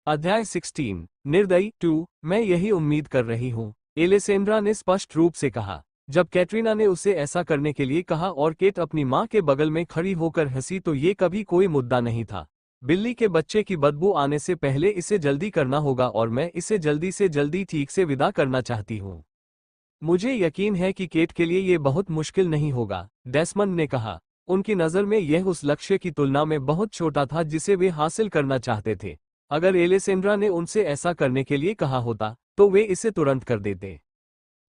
अध्याय 16 निर्दयी 2। मैं यही उम्मीद कर रही हूँ, एलेसेंड्रा ने स्पष्ट रूप से कहा। जब कैटरीना ने उसे ऐसा करने के लिए कहा और केट अपनी माँ के बगल में खड़ी होकर हंसी तो ये कभी कोई मुद्दा नहीं था। बिल्ली के बच्चे की बदबू आने से पहले इसे जल्दी करना होगा और मैं इसे जल्दी से जल्दी ठीक से विदा करना चाहती हूँ। मुझे यकीन है कि केट के लिए ये बहुत मुश्किल नहीं होगा, डेस्मंड ने कहा। उनकी नज़र में यह उस लक्ष्य की तुलना में बहुत छोटा था जिसे वे हासिल करना चाहते थे। अगर एलेसेंड्रा ने उनसे ऐसा करने के लिए कहा होता तो वे इसे तुरंत कर देते।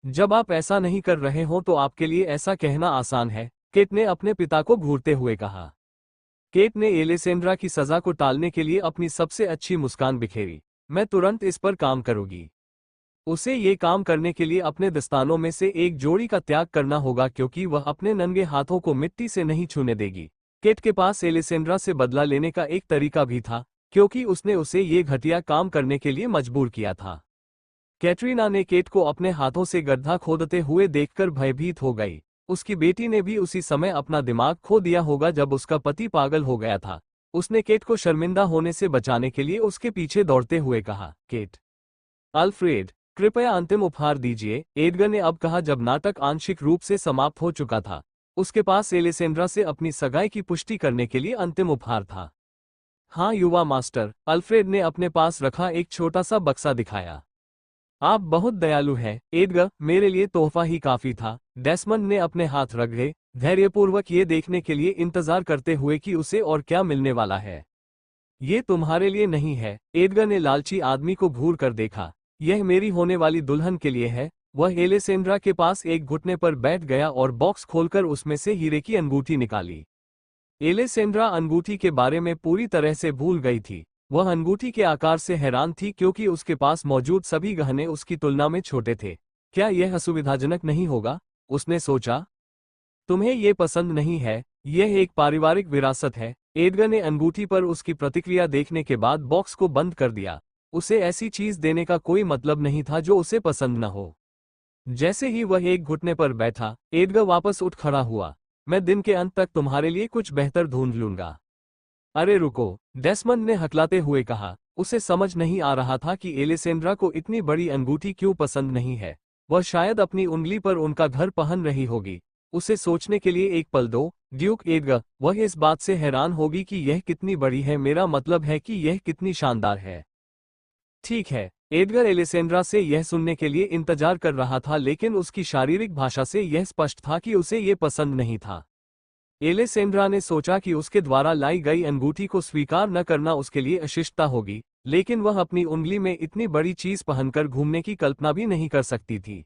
जब आप ऐसा नहीं कर रहे हो तो आपके लिए ऐसा कहना आसान है, केट ने अपने पिता को घूरते हुए कहा। केट ने एलेसेंड्रा की सजा को टालने के लिए अपनी सबसे अच्छी मुस्कान बिखेरी। मैं तुरंत इस पर काम करूंगी। उसे ये काम करने के लिए अपने दस्तानों में से एक जोड़ी का त्याग करना होगा क्योंकि वह अपने नंगे हाथों को मिट्टी से नहीं छूने देगी। केट के पास एलेसेंड्रा से बदला लेने का एक तरीका भी था, क्योंकि उसने उसे ये घटिया काम करने के लिए मजबूर किया था। कैटरीना ने केट को अपने हाथों से गड्ढा खोदते हुए देखकर भयभीत हो गई। उसकी बेटी ने भी उसी समय अपना दिमाग खो दिया होगा जब उसका पति पागल हो गया था। उसने केट को शर्मिंदा होने से बचाने के लिए उसके पीछे दौड़ते हुए कहा, केट। अल्फ्रेड, कृपया अंतिम उपहार दीजिए, एडगर ने अब कहा जब नाटक आंशिक रूप से समाप्त हो चुका था। उसके पास एलेसेंड्रा से अपनी सगाई की पुष्टि करने के लिए अंतिम उपहार था। हाँ युवा मास्टर, अल्फ्रेड ने अपने पास रखा एक छोटा सा बक्सा दिखाया। आप बहुत दयालु हैं, एडगर, मेरे लिए तोहफा ही काफी था। डेस्मंड ने अपने हाथ रगड़े, धैर्यपूर्वक ये देखने के लिए इंतजार करते हुए कि उसे और क्या मिलने वाला है। ये तुम्हारे लिए नहीं है, एडगर ने लालची आदमी को घूर कर देखा। यह मेरी होने वाली दुल्हन के लिए है। वह एलेसेंड्रा के पास एक घुटने पर बैठ गया और बॉक्स खोलकर उसमें से हीरे की अंगूठी निकाली। एलेसेंड्रा अंगूठी के बारे में पूरी तरह से भूल गई थी। वह अंगूठी के आकार से हैरान थी क्योंकि उसके पास मौजूद सभी गहने उसकी तुलना में छोटे थे। क्या यह असुविधाजनक नहीं होगा, उसने सोचा। तुम्हें ये पसंद नहीं है, यह एक पारिवारिक विरासत है। एडगर ने अंगूठी पर उसकी प्रतिक्रिया देखने के बाद बॉक्स को बंद कर दिया। उसे ऐसी चीज देने का कोई मतलब नहीं था जो उसे पसंद न हो। जैसे ही वह एक घुटने पर बैठा, एडगर वापस उठ खड़ा हुआ। मैं दिन के अंत तक तुम्हारे लिए कुछ बेहतर ढूंढ लूंगा। अरे रुको, डेस्मंड ने हकलाते हुए कहा। उसे समझ नहीं आ रहा था कि एलेसेंड्रा को इतनी बड़ी अंगूठी क्यों पसंद नहीं है। वह शायद अपनी उंगली पर उनका घर पहन रही होगी। उसे सोचने के लिए एक पल दो, ड्यूक एडगर। वह इस बात से हैरान होगी कि यह कितनी बड़ी है, मेरा मतलब है कि यह कितनी शानदार है। ठीक है, एडगर एलेसेंड्रा से यह सुनने के लिए इंतजार कर रहा था, लेकिन उसकी शारीरिक भाषा से यह स्पष्ट था कि उसे ये पसंद नहीं था। एलेसेंड्रा ने सोचा कि उसके द्वारा लाई गई अंगूठी को स्वीकार न करना उसके लिए अशिष्टता होगी, लेकिन वह अपनी उंगली में इतनी बड़ी चीज पहनकर घूमने की कल्पना भी नहीं कर सकती थी।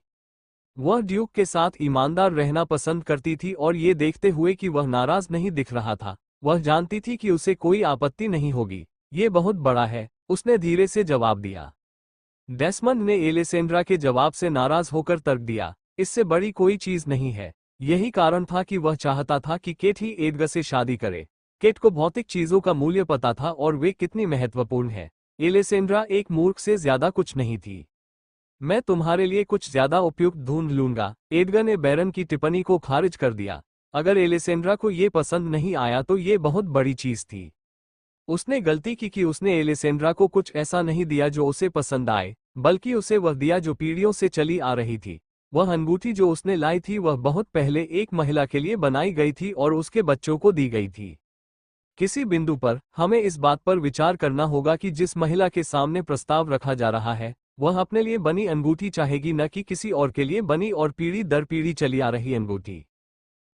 वह ड्यूक के साथ ईमानदार रहना पसंद करती थी और ये देखते हुए कि वह नाराज नहीं दिख रहा था, वह जानती थी कि उसे कोई आपत्ति नहीं होगी। ये बहुत बड़ा है, उसने धीरे से जवाब दिया। डेस्मंड ने एलेसेंड्रा के जवाब से नाराज होकर तर्क दिया, इससे बड़ी कोई चीज नहीं है। यही कारण था कि वह चाहता था कि केट ही एडगर से शादी करे। केट को भौतिक चीजों का मूल्य पता था और वे कितनी महत्वपूर्ण है। एलेसेंड्रा एक मूर्ख से ज्यादा कुछ नहीं थी। मैं तुम्हारे लिए कुछ ज्यादा उपयुक्त ढूंढ लूंगा, एडगर ने बैरन की टिप्पणी को खारिज कर दिया। अगर एलेसेंड्रा को ये पसंद नहीं आया तो ये बहुत बड़ी चीज थी। उसने गलती की कि उसने एलेसेंड्रा को कुछ ऐसा नहीं दिया जो उसे पसंद आए, बल्कि उसे वह दिया जो पीढ़ियों से चली आ रही थी। वह अंगूठी जो उसने लाई थी वह बहुत पहले एक महिला के लिए बनाई गई थी और उसके बच्चों को दी गई थी। किसी बिंदु पर हमें इस बात पर विचार करना होगा कि जिस महिला के सामने प्रस्ताव रखा जा रहा है, वह अपने लिए बनी अंगूठी चाहेगी न कि किसी और के लिए बनी और पीढ़ी दर पीढ़ी चली आ रही अंगूठी।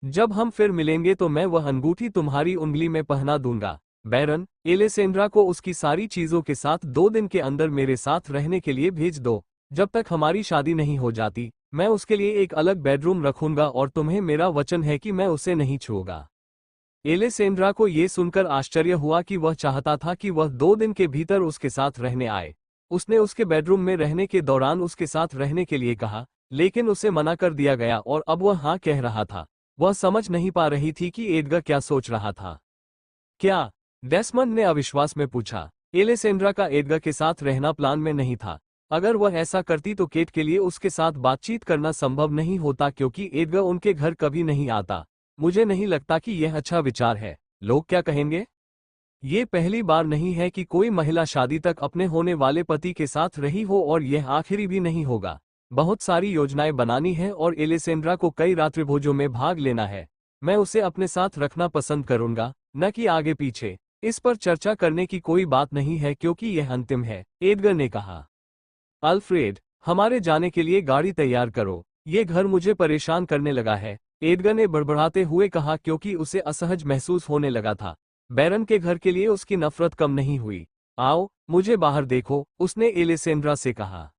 जब हम फिर मिलेंगे तो मैं वह अंगूठी तुम्हारी उंगली में पहना दूंगा। बैरन, एलेसेंड्रा को उसकी सारी चीजों के साथ 2 दिन के अंदर मेरे साथ रहने के लिए भेज दो। जब तक हमारी शादी नहीं हो जाती, मैं उसके लिए एक अलग बेडरूम रखूंगा और तुम्हें मेरा वचन है कि मैं उसे नहीं छूऊंगा। एलेसेंड्रा को यह सुनकर आश्चर्य हुआ कि वह चाहता था कि वह 2 दिन के भीतर उसके साथ रहने आए। उसने उसके बेडरूम में रहने के दौरान उसके साथ रहने के लिए कहा, लेकिन उसे मना कर दिया गया और अब वह हाँ कह रहा था। वह समझ नहीं पा रही थी कि एडगर क्या सोच रहा था। क्या? डेस्मंड ने अविश्वास में पूछा। एलेसेंड्रा का एडगर के साथ रहना प्लान में नहीं था। अगर वह ऐसा करती तो केट के लिए उसके साथ बातचीत करना संभव नहीं होता क्योंकि एडगर उनके घर कभी नहीं आता। मुझे नहीं लगता कि यह अच्छा विचार है। लोग क्या कहेंगे? ये पहली बार नहीं है कि कोई महिला शादी तक अपने होने वाले पति के साथ रही हो और यह आखिरी भी नहीं होगा। बहुत सारी योजनाएं बनानी है और एलेसेंड्रा को कई रात्रिभोजों में भाग लेना है। मैं उसे अपने साथ रखना पसंद करूंगा, न कि आगे पीछे। इस पर चर्चा करने की कोई बात नहीं है क्योंकि यह अंतिम है, एडगर ने कहा। अल्फ्रेड, हमारे जाने के लिए गाड़ी तैयार करो। ये घर मुझे परेशान करने लगा है, एडगर ने बड़बड़ाते हुए कहा क्योंकि उसे असहज महसूस होने लगा था। बैरन के घर के लिए उसकी नफरत कम नहीं हुई। आओ, मुझे बाहर देखो, उसने एलेसेंड्रा से कहा।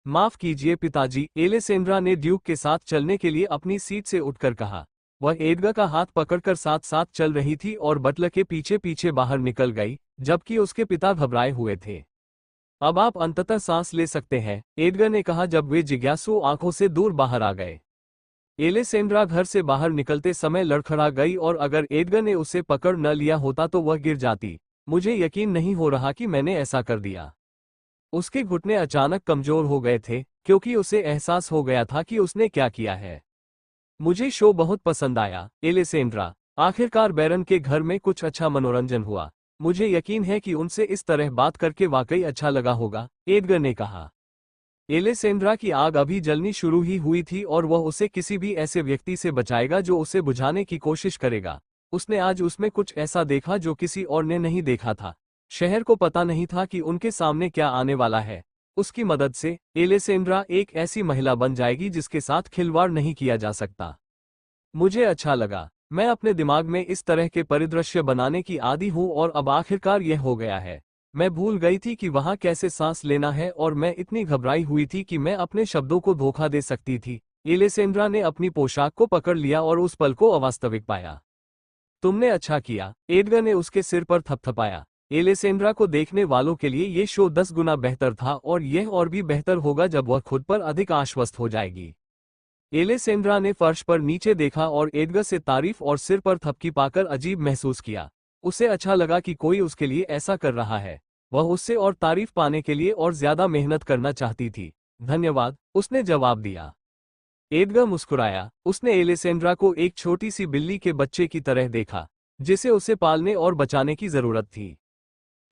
माफ कीजिए पिताजी, एलेसेंड्रा ने ड्यूक के साथ चलने के लिए अपनी सीट से उठकर कहा। वह एडगर का हाथ पकड़कर साथ साथ चल रही थी और बटलर के पीछे पीछे बाहर निकल गई, जबकि उसके पिता घबराए हुए थे। अब आप अंततः सांस ले सकते हैं, एडगर ने कहा जब वे जिज्ञासु आंखों से दूर बाहर आ गए। एलेसेंड्रा घर से बाहर निकलते समय लड़खड़ा गई और अगर एडगर ने उसे पकड़ न लिया होता तो वह गिर जाती। मुझे यकीन नहीं हो रहा कि मैंने ऐसा कर दिया। उसके घुटने अचानक कमजोर हो गए थे क्योंकि उसे एहसास हो गया था कि उसने क्या किया है। मुझे शो बहुत पसंद आया, एलेसेंड्रा। आखिरकार बैरन के घर में कुछ अच्छा मनोरंजन हुआ। मुझे यकीन है कि उनसे इस तरह बात करके वाकई अच्छा लगा होगा, एडगर ने कहा। एलेसेंड्रा की आग अभी जलनी शुरू ही हुई थी और वह उसे किसी भी ऐसे व्यक्ति से बचाएगा जो उसे बुझाने की कोशिश करेगा। उसने आज उसमें कुछ ऐसा देखा जो किसी और ने नहीं देखा था। शहर को पता नहीं था कि उनके सामने क्या आने वाला है। उसकी मदद से एलेसेंड्रा एक ऐसी महिला बन जाएगी जिसके साथ खिलवाड़ नहीं किया जा सकता। मुझे अच्छा लगा। मैं अपने दिमाग में इस तरह के परिदृश्य बनाने की आदी हूं और अब आखिरकार यह हो गया है। मैं भूल गई थी कि वहां कैसे सांस लेना है और मैं इतनी घबराई हुई थी कि मैं अपने शब्दों को धोखा दे सकती थी। एलेसेंड्रा ने अपनी पोशाक को पकड़ लिया और उस पल को अवास्तविक पाया। तुमने अच्छा किया, एडगर ने उसके सिर पर थपथपाया। एलेसेंड्रा को देखने वालों के लिए ये शो 10 गुना बेहतर था और यह और भी बेहतर होगा जब वह खुद पर अधिक आश्वस्त हो जाएगी। एलेसेंड्रा ने फर्श पर नीचे देखा और एडगर से तारीफ और सिर पर थपकी पाकर अजीब महसूस किया। उसे अच्छा लगा कि कोई उसके लिए ऐसा कर रहा है। वह उससे और तारीफ पाने के लिए और ज्यादा मेहनत करना चाहती थी। धन्यवाद, उसने जवाब दिया। एडगर मुस्कुराया। उसने एलेसेंड्रा को एक छोटी सी बिल्ली के बच्चे की तरह देखा, जिसे उसे पालने और बचाने की जरूरत थी।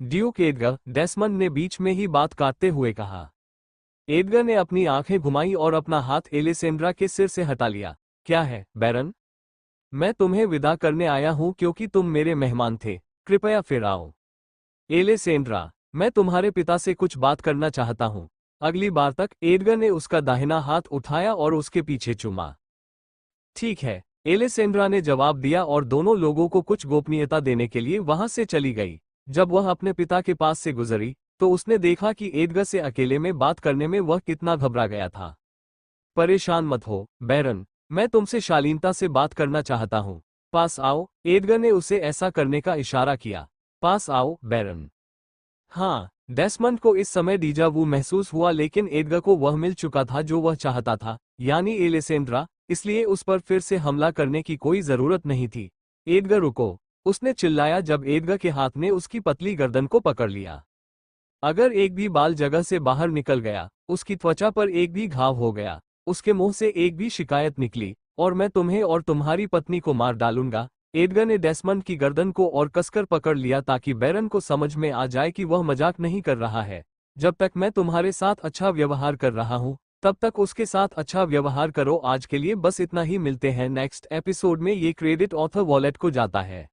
ड्यूक एडगर, डेस्मंड ने बीच में ही बात काटते हुए कहा। एडगर ने अपनी आंखें घुमाई और अपना हाथ एलेसेंड्रा के सिर से हटा लिया। क्या है, बैरन? मैं तुम्हें विदा करने आया हूं क्योंकि तुम मेरे मेहमान थे। कृपया फिर आओ। एलेसेंड्रा, मैं तुम्हारे पिता से कुछ बात करना चाहता हूं। अगली बार तक। एडगर ने उसका दाहिना हाथ उठाया और उसके पीछे चूमा। ठीक है, एलेसेंड्रा ने जवाब दिया और दोनों लोगों को कुछ गोपनीयता देने के लिए वहां से चली गई। जब वह अपने पिता के पास से गुजरी तो उसने देखा कि एडगर से अकेले में बात करने में वह कितना घबरा गया था। परेशान मत हो, बैरन। मैं तुमसे शालीनता से बात करना चाहता हूं। पास आओ, एडगर ने उसे ऐसा करने का इशारा किया। पास आओ, बैरन। हाँ, डेस्मंड को इस समय डीजा वू महसूस हुआ लेकिन एडगर को वह मिल चुका था जो वह चाहता था, यानी एलेसेंड्रा, इसलिए उस पर फिर से हमला करने की कोई जरूरत नहीं थी। एडगर रुको, उसने चिल्लाया जब एडगर के हाथ ने उसकी पतली गर्दन को पकड़ लिया। अगर एक भी बाल जगह से बाहर निकल गया, उसकी त्वचा पर एक भी घाव हो गया, उसके मुंह से एक भी शिकायत निकली, और मैं तुम्हें और तुम्हारी पत्नी को मार डालूंगा। एडगर ने डेस्मंड की गर्दन को और कसकर पकड़ लिया ताकि बैरन को समझ में आ जाए कि वह मजाक नहीं कर रहा है। जब तक मैं तुम्हारे साथ अच्छा व्यवहार कर रहा हूं, तब तक उसके साथ अच्छा व्यवहार करो। आज के लिए बस इतना ही। मिलते हैं नेक्स्ट एपिसोड में। ये क्रेडिट ऑथर वॉलेट को जाता है।